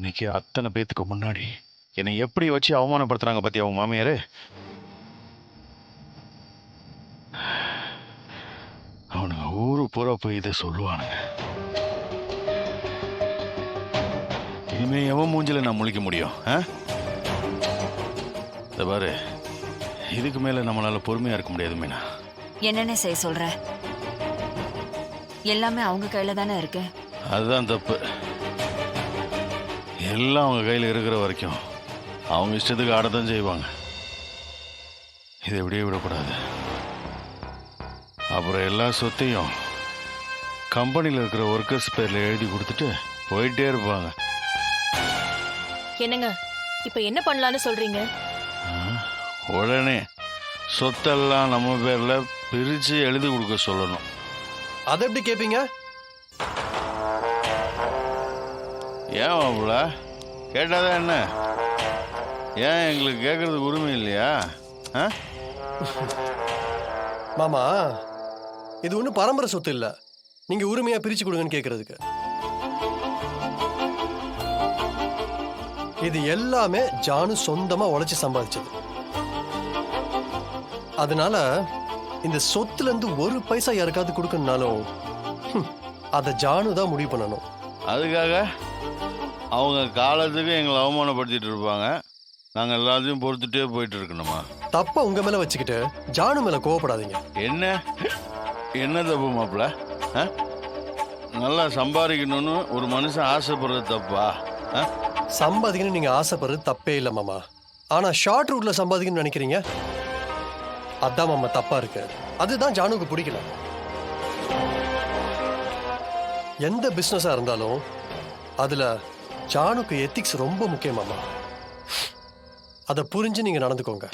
இன்னைக்கு அத்தனை பேத்துக்கு முன்னாடி என்னை எப்படி வச்சு அவமானப்படுத்துறாங்க பத்தி அவங்க மாமியாரு. அவனுங்க ஊரு பூரா போய் இதை சொல்லுவானுங்க. இனிமே எவன் மூஞ்சில நான் முழிக்க முடியும்? இந்த பாரு, இதுக்கு மேல நம்மளால பொறுமையா இருக்க முடியாது மீனா. என்னென்ன செய்ய சொல்ற? எல்லாமே அவங்க கையில தானே இருக்கு. அதுதான் தப்பு. எல்லாம் அவங்க கையில் இருக்கிற வரைக்கும் அவங்க இஷ்டத்துக்கு ஆடத்தான் செய்வாங்க. இதை எப்படியே விடக்கூடாது. அப்புறம் எல்லா சொத்தையும் கம்பெனியில் இருக்கிற ஒர்க்கர்ஸ் பேரில் எழுதி கொடுத்துட்டு போயிட்டே இருப்பாங்க. என்னங்க இப்ப என்ன பண்ணலான்னு சொல்றீங்க? உடனே சொத்தெல்லாம் நம்ம பேரில் பிரித்து எழுதி கொடுக்க சொல்லணும். அதை எப்படி கேட்பீங்க? ஏன் மாப்பிள்ள கேட்டாதான் என்ன? ஏன் எங்களுக்கு கேட்கறதுக்கு உரிமை இல்லையா? மாமா, இது ஒன்றும் பரம்பரை சொத்து இல்லை. நீங்க உரிமையா பிரிச்சு கொடுங்கன்னு கேட்கறதுக்கு. இது எல்லாமே ஜானு சொந்தமா உழைச்சு சம்பாதிச்சது. அதனால இந்த சொத்துல இருந்து ஒரு பைசா யாருக்காவது கொடுக்கணும்னாலும் அதை ஜானு தான் முடிவு பண்ணணும். அதுக்காக அவங்க காலத்துக்கு எங்களை அவமானப்படுத்திட்டு இருப்பாங்க. நாங்கள் எல்லாத்தையும் பொறுத்துட்டே போயிட்டு இருக்கணுமா? தப்ப உங்க மேல வச்சுக்கிட்டு ஜானு மேல கோவப்படாதீங்க. என்ன தப்பு மாப்பிள்ள? நல்லா சம்பாதிக்கணும்னு ஒரு மனுஷன் ஆசைப்படுறது தப்பா? சம்பாதிக்கணும் நீங்க ஆசைப்படுறது தப்பே இல்லை மாமா. ஆனா ஷார்ட் ரூட்ல சம்பாதிக்கணும்னு நினைக்கிறீங்க, அதான் மாமா தப்பா இருக்கு. அதுதான் ஜானுக்கு பிடிக்கல. எந்த பிசினஸா இருந்தாலும் அதுல ஜானுக்கு எத்திக்ஸ் ரொம்ப முக்கியமாமா. அதை புரிஞ்சு நீங்க நடந்துக்கோங்க.